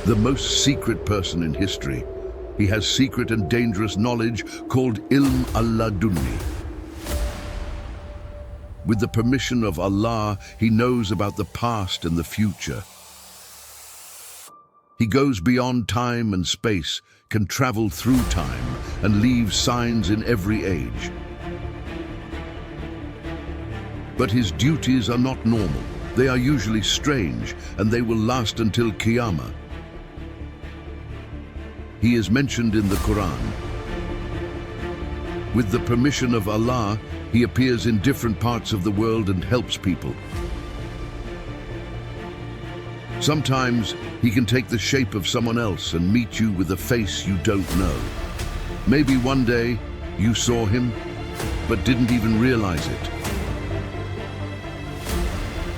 the most secret person in history. He has secret and dangerous knowledge called Ilm-e-Ladunni. With the permission of Allah, he knows about the past and the future. He goes beyond time and space, can travel through time, and leave signs in every age. But his duties are not normal. They are usually strange, and they will last until Qiyamah. He is mentioned in the Quran. With the permission of Allah, he appears in different parts of the world and helps people. Sometimes he can take the shape of someone else and meet you with a face you don't know. Maybe one day you saw him, but didn't even realize it.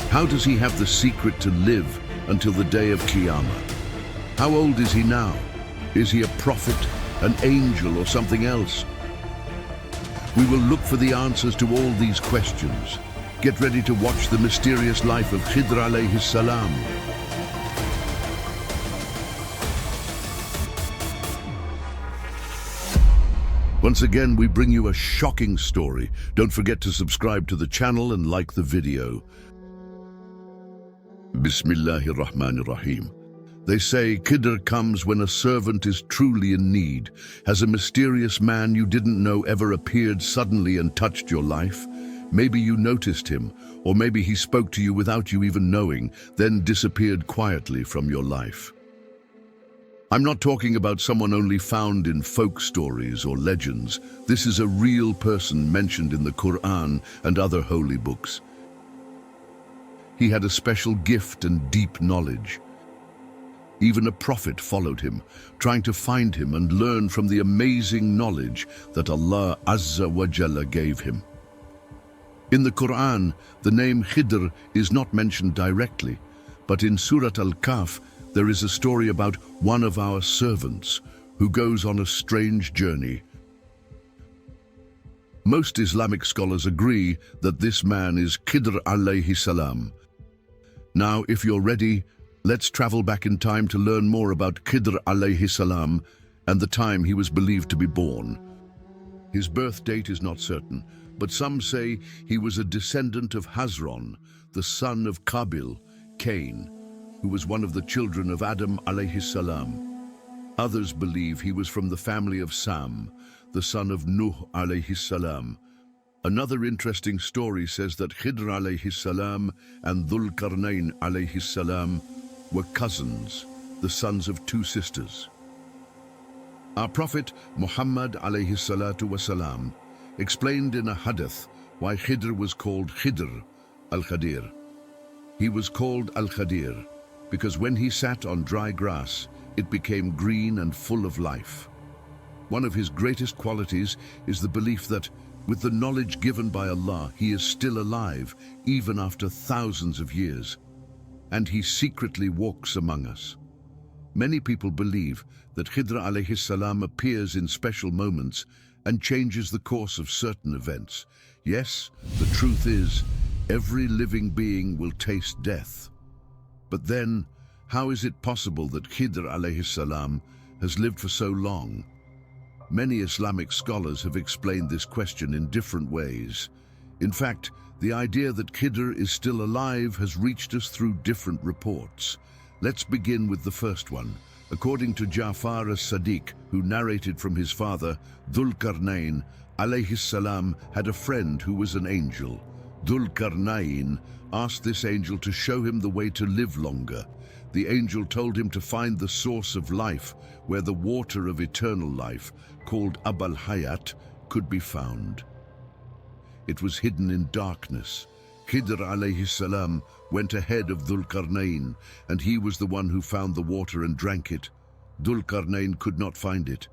How does he have the secret to live until the day of Qiyamah? How old is he now? Is he a prophet, an angel, or something else? We will look for the answers to all these questions. Get ready to watch the mysterious life of KHIDR alayhi salam. Once again, we bring you a shocking story. Don't forget to subscribe to the channel and like the video. Bismillahir Rahmanir Rahim. They say KHIDR comes when a servant is truly in need. Has a mysterious man you didn't know ever appeared suddenly and touched your life? Maybe you noticed him, or maybe he spoke to you without you even knowing, then disappeared quietly from your life. I'm not talking about someone only found in folk stories or legends. This is a real person mentioned in the Quran and other holy books. He had a special gift and deep knowledge. Even a prophet followed him, trying to find him and learn from the amazing knowledge that Allah Azza wa Jalla gave him. In the Quran, the name KHIDR is not mentioned directly, but in Surat Al-Kahf, there is a story about one of our servants who goes on a strange journey. Most Islamic scholars agree that this man is KHIDR alayhi salam. Now, if you're ready, let's travel back in time to learn more about KHIDR alayhi salam and the time he was believed to be born. His birth date is not certain, but some say he was a descendant of Hazron, the son of Qabil, Cain, who was one of the children of Adam alayhi salam. Others believe he was from the family of Sam, the son of Nuh alayhi salam. Another interesting story says that KHIDR alayhi salam and Dhul Qarnayn alayhi salam were cousins, the sons of two sisters. Our Prophet Muhammad alayhi salatu wasalam explained in a hadith why KHIDR was called KHIDR al-Khadir. He was called al-Khadir because when he sat on dry grass, it became green and full of life. One of his greatest qualities is the belief that, with the knowledge given by Allah, he is still alive, even after thousands of years. And he secretly walks among us. Many people believe that KHIDR alayhi salam appears in special moments and changes the course of certain events. Yes, the truth is, every living being will taste death. But then, how is it possible that KHIDR alayhi salam has lived for so long? Many Islamic scholars have explained this question in different ways. In fact, the idea that KHIDR is still alive has reached us through different reports. Let's begin with the first one. According to Ja'far as-Sadiq, who narrated from his father, Dhul Qarnayn alayhi salam had a friend who was an angel. Dhul Qarnayn asked this angel to show him the way to live longer. The angel told him to find the source of life, where the water of eternal life, called Abul Hayat, could be found. It was hidden in darkness. KHIDR alayhi salam went ahead of Dhul Qarnayn, and he was the one who found the water and drank it. Dhul Qarnayn could not find it.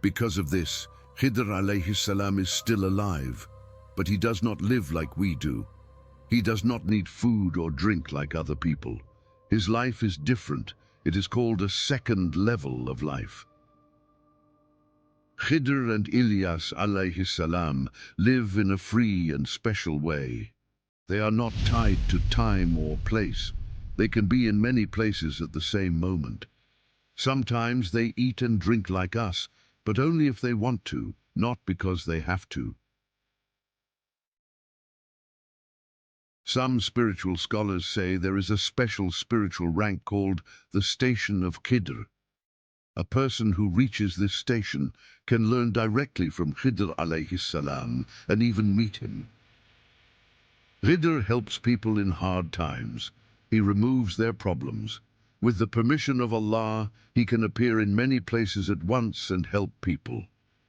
Because of this, KHIDR alayhi salam is still alive, but he does not live like we do. He does not need food or drink like other people. His life is different. It is called a second level of life. KHIDR and Ilyas alayhi salam live in a free and special way. They are not tied to time or place. They can be in many places at the same moment. Sometimes they eat and drink like us, but only if they want to, not because they have to. Some spiritual scholars say there is a special spiritual rank called the station of KHIDR. A person who reaches this station can learn directly from KHIDR alayhi salam and even meet him. KHIDR helps people in hard times. He removes their problems. With the permission of Allah, he can appear in many places at once and help people.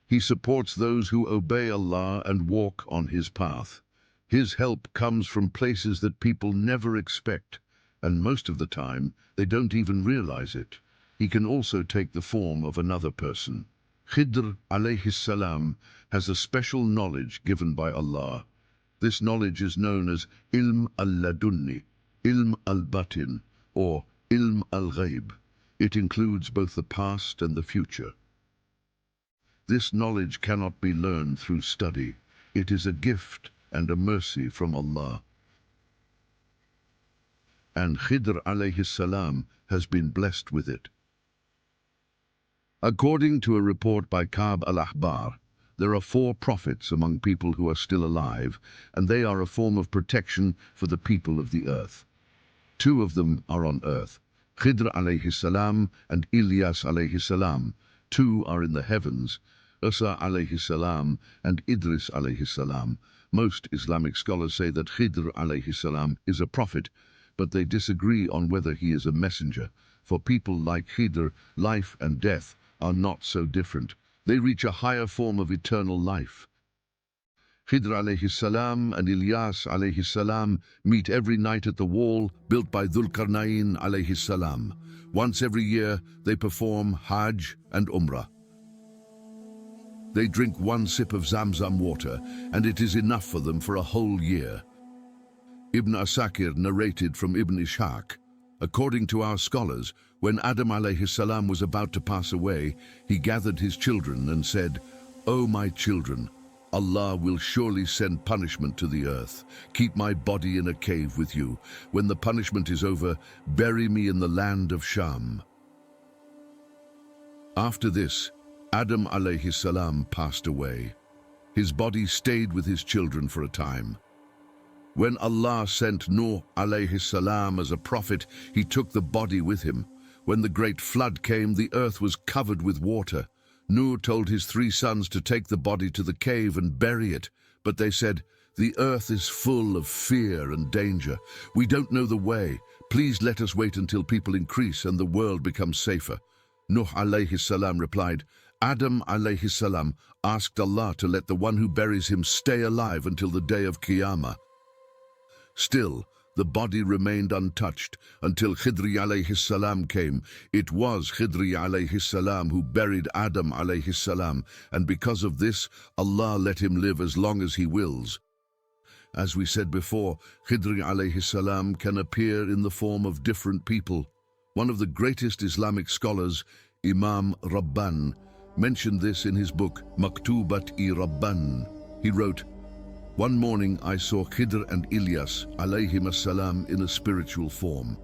He supports those who obey Allah and walk on his path. His help comes from places that people never expect, and most of the time they don't even realize it. He can also take the form of another person. KHIDR alayhi salam has a special knowledge given by Allah. This knowledge is known as Ilm-e-Ladunni, Ilm-al-Batin, or Ilm-al-Ghaib. It includes both the past and the future. This knowledge cannot be learned through study. It is a gift and a mercy from Allah. And KHIDR alayhi salam has been blessed with it. According to a report by Ka'b al-Ahbar, there are 4 prophets among people who are still alive, and they are a form of protection for the people of the earth. 2 of them are on earth, KHIDR alayhi salam and Ilyas alayhi salam. 2 are in the heavens, Isa alayhi salam and Idris alayhi salam. Most Islamic scholars say that KHIDR alayhi salam is a prophet, but they disagree on whether he is a messenger. For people like KHIDR, life and death are not so different. They reach a higher form of eternal life. KHIDR alayhi salam and Ilyas alayhi salam meet every night at the wall built by Dhul-Qarnayn alayhi salam. Once every year, they perform Hajj and Umrah. They drink 1 sip of Zamzam water, and it is enough for them for a whole year. Ibn Asakir narrated from Ibn Ishaq, according to our scholars, when Adam alayhi salam was about to pass away, he gathered his children and said, "O my children, Allah will surely send punishment to the earth. Keep my body in a cave with you. When the punishment is over, bury me in the land of Sham." After this, Adam alayhi salam passed away. His body stayed with his children for a time. When Allah sent Nuh alayhi salam as a prophet, he took the body with him. When the great flood came, the earth was covered with water. Nuh told his 3 sons to take the body to the cave and bury it, but they said, "The earth is full of fear and danger. We don't know the way. Please let us wait until people increase and the world becomes safer." Nuh alayhi salam replied, "Adam alayhi salam asked Allah to let the one who buries him stay alive until the day of Qiyamah." Still, the body remained untouched until KHIDR alayhi salam came. It was KHIDR alayhi salam who buried Adam alayhi salam, and because of this, Allah let him live as long as he wills. As we said before, KHIDR alayhi salam can appear in the form of different people. One of the greatest Islamic scholars, Imam Rabban, mentioned this in his book Maktubat-i-Rabban. He wrote, "One morning I saw KHIDR and Ilyas alayhim salam in a spiritual form.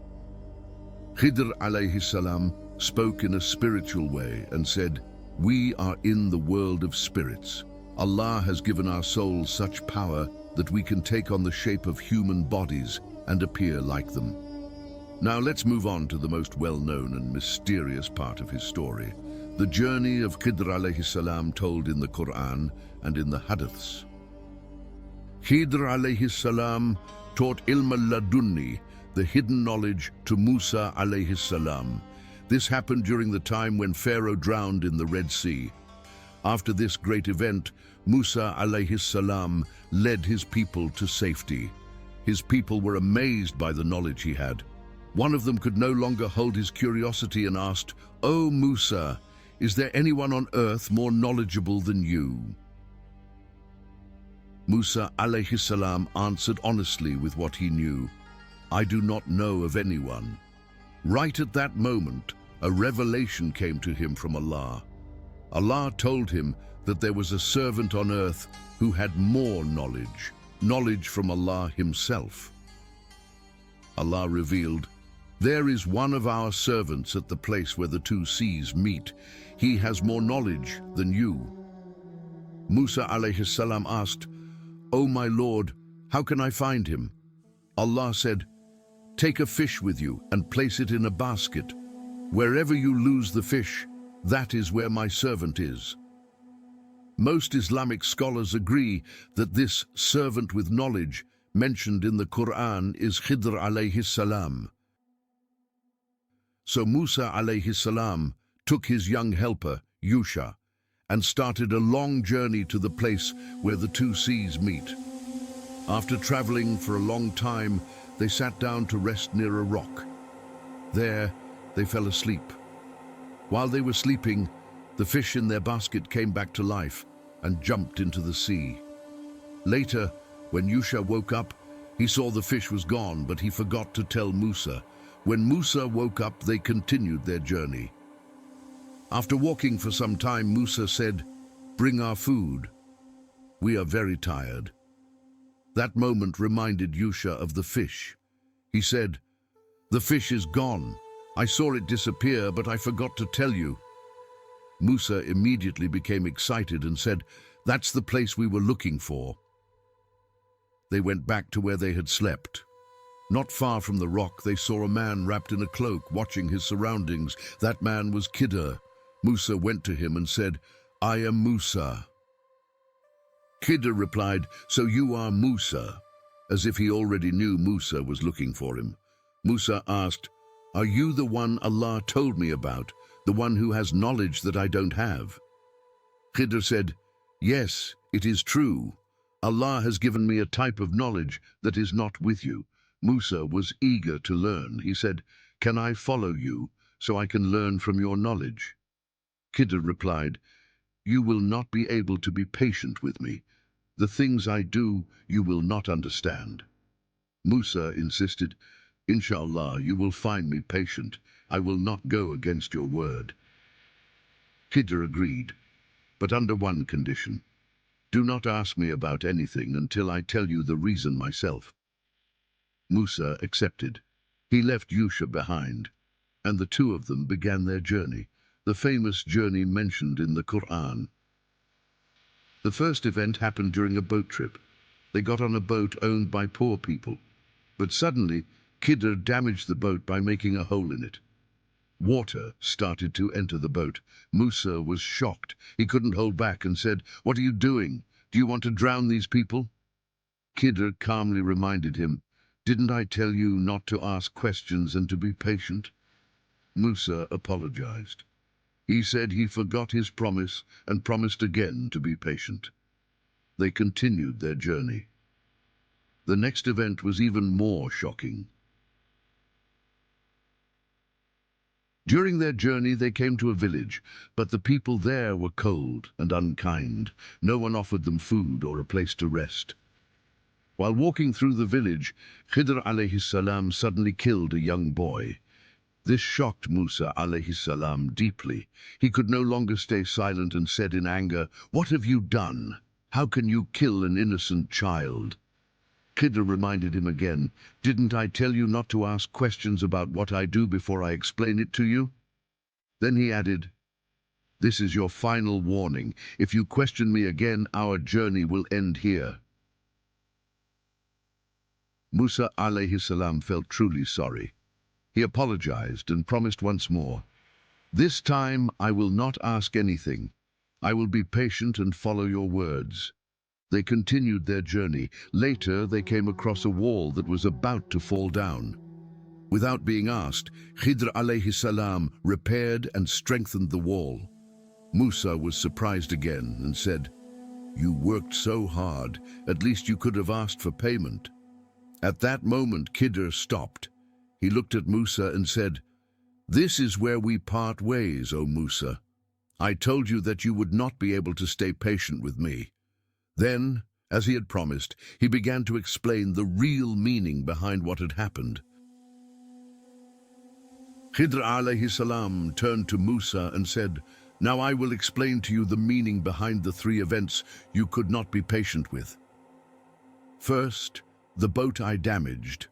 KHIDR alayhi salam spoke in a spiritual way and said, 'We are in the world of spirits. Allah has given our souls such power that we can take on the shape of human bodies and appear like them.'" Now let's move on to the most well-known and mysterious part of his story, the journey of KHIDR alayhi salam told in the Quran and in the Hadiths. KHIDR alayhi salam taught Ilm-e-Ladunni, the hidden knowledge, to Musa alayhi salam. This happened during the time when Pharaoh drowned in the Red Sea. After this great event, Musa alayhi salam led his people to safety. His people were amazed by the knowledge he had. One of them could no longer hold his curiosity and asked, "O Musa, is there anyone on earth more knowledgeable than you?" Musa alayhi salam answered honestly with what he knew, "I do not know of anyone." Right at that moment, a revelation came to him from Allah. Allah told him that there was a servant on earth who had more knowledge from Allah himself. Allah revealed, There is one of our servants at the place where the two seas meet. He has more knowledge than you." Musa alayhi salam asked, "O my Lord, how can I find him?" Allah said, "Take a fish with you and place it in a basket. Wherever you lose the fish, that is where my servant is." Most Islamic scholars agree that this servant with knowledge mentioned in the Quran is KHIDR alayhi salam. So Musa alayhi salam took his young helper, Yusha, and started a long journey to the place where the two seas meet. After traveling for a long time, they sat down to rest near a rock. There, they fell asleep. While they were sleeping, the fish in their basket came back to life and jumped into the sea. Later, when Yusha woke up, he saw the fish was gone, but he forgot to tell Musa. When Musa woke up, they continued their journey. After walking for some time, Musa said, "Bring our food. We are very tired." That moment reminded Yusha of the fish. He said, "The fish is gone. I saw it disappear, but I forgot to tell you." Musa immediately became excited and said, "That's the place we were looking for." They went back to where they had slept. Not far from the rock, they saw a man wrapped in a cloak, watching his surroundings. That man was KHIDR. Musa went to him and said, "I am Musa." KHIDR replied, "So you are Musa," as if he already knew Musa was looking for him. Musa asked, "Are you the one Allah told me about, the one who has knowledge that I don't have?" KHIDR said, "Yes, it is true. Allah has given me a type of knowledge that is not with you." Musa was eager to learn. He said, "Can I follow you so I can learn from your knowledge?" KHIDR replied, "You will not be able to be patient with me. The things I do, you will not understand." Musa insisted, "Inshallah, you will find me patient. I will not go against your word." KHIDR agreed, but under one condition. "Do not ask me about anything until I tell you the reason myself." Musa accepted. He left Yusha behind, and the two of them began their journey, the famous journey mentioned in the Quran. The first event happened during a boat trip. They got on a boat owned by poor people, but suddenly KHIDR damaged the boat by making a hole in it. Water started to enter the boat. Musa was shocked. He couldn't hold back and said, "What are you doing? Do you want to drown these people?" KHIDR calmly reminded him, "Didn't I tell you not to ask questions and to be patient?" Musa apologized. He said he forgot his promise and promised again to be patient. They continued their journey. The next event was even more shocking. During their journey, they came to a village, but the people there were cold and unkind. No one offered them food or a place to rest. While walking through the village, KHIDR alayhi salam suddenly killed a young boy. This shocked Musa alayhi salam deeply. He could no longer stay silent and said in anger, "What have you done? How can you kill an innocent child?" KHIDR reminded him again, "Didn't I tell you not to ask questions about what I do before I explain it to you?" Then he added, "This is your final warning. If you question me again, our journey will end here." Musa alayhi salam felt truly sorry. He apologized and promised once more, "This time I will not ask anything. I will be patient and follow your words." They continued their journey. Later, they came across a wall that was about to fall down. Without being asked, KHIDR alayhi salam repaired and strengthened the wall. Musa was surprised again and said, "You worked so hard, at least you could have asked for payment." At that moment, KHIDR stopped. He looked at Musa and said, "This is where we part ways, O Musa. I told you that you would not be able to stay patient with me." Then, as he had promised, he began to explain the real meaning behind what had happened. KHIDR alayhi salam turned to Musa and said, "Now I will explain to you the meaning behind the three events you could not be patient with. First, the boat I damaged.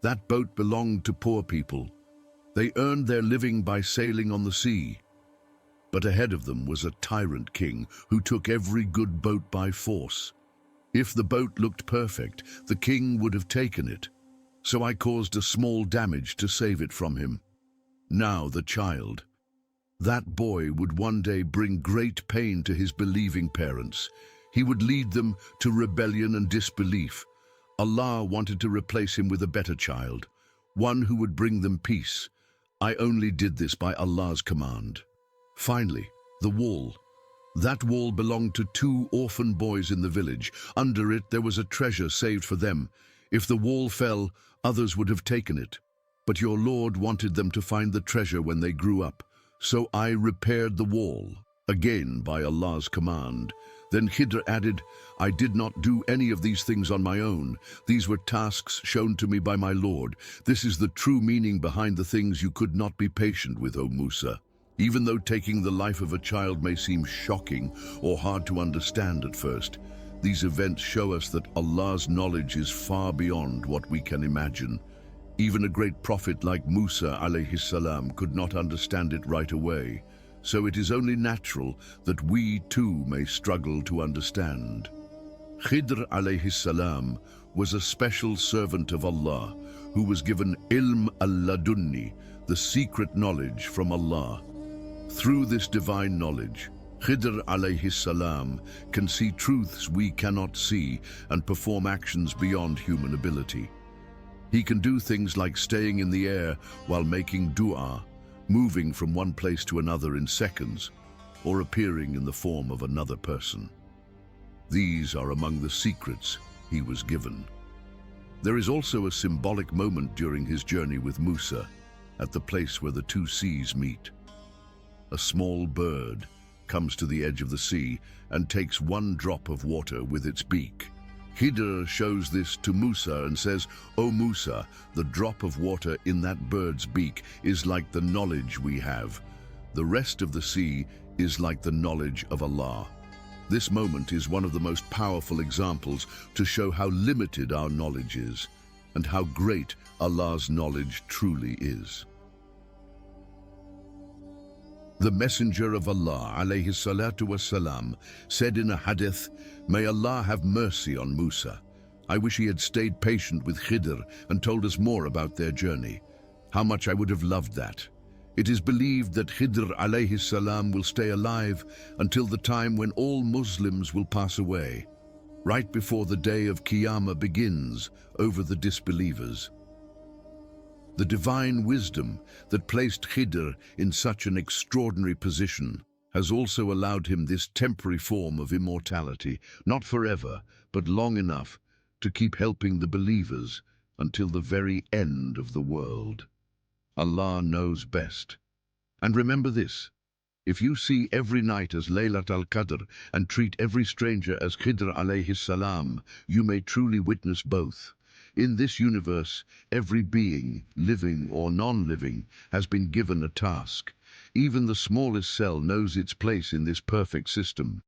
That boat belonged to poor people. They earned their living by sailing on the sea. But ahead of them was a tyrant king who took every good boat by force. If the boat looked perfect, the king would have taken it. So I caused a small damage to save it from him. Now the child. That boy would one day bring great pain to his believing parents. He would lead them to rebellion and disbelief. Allah wanted to replace him with a better child, one who would bring them peace. I only did this by Allah's command. Finally, the wall. That wall belonged to 2 orphan boys in the village. Under it there was a treasure saved for them. If the wall fell, others would have taken it. But your Lord wanted them to find the treasure when they grew up. So I repaired the wall, again by Allah's command. Then KHIDR added, I did not do any of these things on my own. These were tasks shown to me by my Lord. This is the true meaning behind the things you could not be patient with, O Musa. Even though taking the life of a child may seem shocking or hard to understand at first, these events show us that Allah's knowledge is far beyond what we can imagine. Even a great prophet like Musa alayhi salam could not understand it right away, so it is only natural that we too may struggle to understand. KHIDR alayhi salam was a special servant of Allah who was given Ilm-e-Ladunni, the secret knowledge from Allah. Through this divine knowledge, KHIDR alayhi salam can see truths we cannot see and perform actions beyond human ability. He can do things like staying in the air while making dua, moving from one place to another in seconds, or appearing in the form of another person. These are among the secrets he was given. There is also a symbolic moment during his journey with Musa, at the place where the 2 seas meet. A small bird comes to the edge of the sea and takes 1 drop of water with its beak. KHIDR shows this to Musa and says, O Musa, the drop of water in that bird's beak is like the knowledge we have. The rest of the sea is like the knowledge of Allah. This moment is one of the most powerful examples to show how limited our knowledge is and how great Allah's knowledge truly is. The Messenger of Allah, alayhi salatu wassalam, said in a hadith, May Allah have mercy on Musa. I wish he had stayed patient with KHIDR and told us more about their journey. How much I would have loved that. It is believed that KHIDR alayhi salam will stay alive until the time when all Muslims will pass away, right before the day of Qiyamah begins over the disbelievers. The divine wisdom that placed KHIDR in such an extraordinary position has also allowed him this temporary form of immortality, not forever, but long enough to keep helping the believers until the very end of the world. Allah knows best. And remember this, if you see every night as Laylat al-Qadr and treat every stranger as KHIDR alayhi salam, you may truly witness both. In this universe, every being, living or non-living, has been given a task. Even the smallest cell knows its place in this perfect system.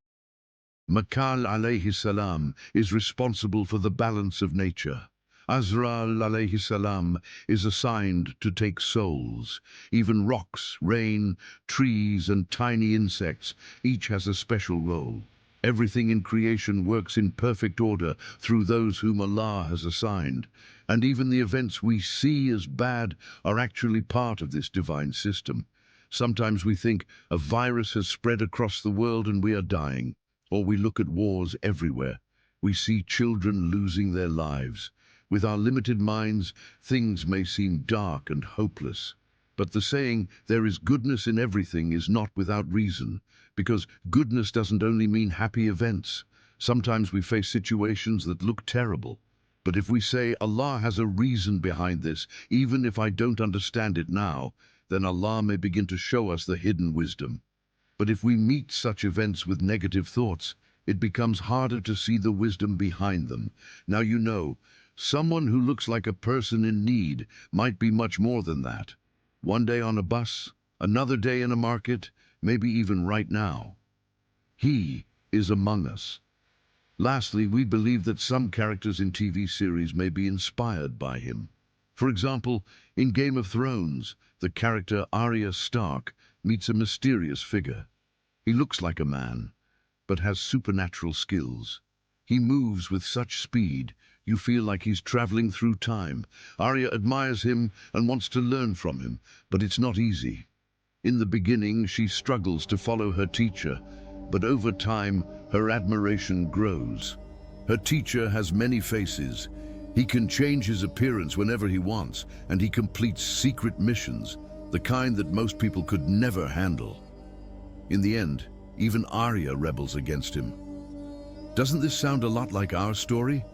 Mikhail alayhi salam is responsible for the balance of nature. Azrael alayhi salam is assigned to take souls. Even rocks, rain, trees and tiny insects, each has a special role. Everything in creation works in perfect order through those whom Allah has assigned. And even the events we see as bad are actually part of this divine system. Sometimes we think a virus has spread across the world and we are dying. Or we look at wars everywhere. We see children losing their lives. With our limited minds, things may seem dark and hopeless. But the saying, there is goodness in everything, is not without reason, because goodness doesn't only mean happy events. Sometimes we face situations that look terrible. But if we say, Allah has a reason behind this, even if I don't understand it now, then Allah may begin to show us the hidden wisdom. But if we meet such events with negative thoughts, it becomes harder to see the wisdom behind them. Now you know, someone who looks like a person in need might be much more than that. One day on a bus, another day in a market, maybe even right now. He is among us. Lastly, we believe that some characters in TV series may be inspired by him. For example, In Game of Thrones, the character Arya Stark meets a mysterious figure. He looks like a man, but has supernatural skills. He moves with such speed, you feel like he's traveling through time. Arya admires him and wants to learn from him, but it's not easy. In the beginning, she struggles to follow her teacher, but over time, her admiration grows. Her teacher has many faces. He can change his appearance whenever he wants, and he completes secret missions, the kind that most people could never handle. In the end, even Arya rebels against him. Doesn't this sound a lot like our story?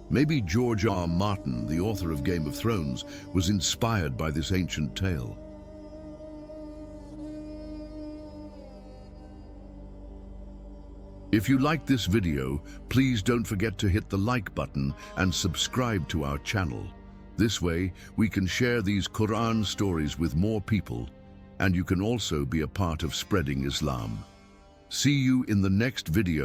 Maybe George R. Martin, the author of Game of Thrones, was inspired by this ancient tale. If you liked this video, please don't forget to hit the like button and subscribe to our channel. This way, we can share these Quran stories with more people, and you can also be a part of spreading Islam. See you in the next video.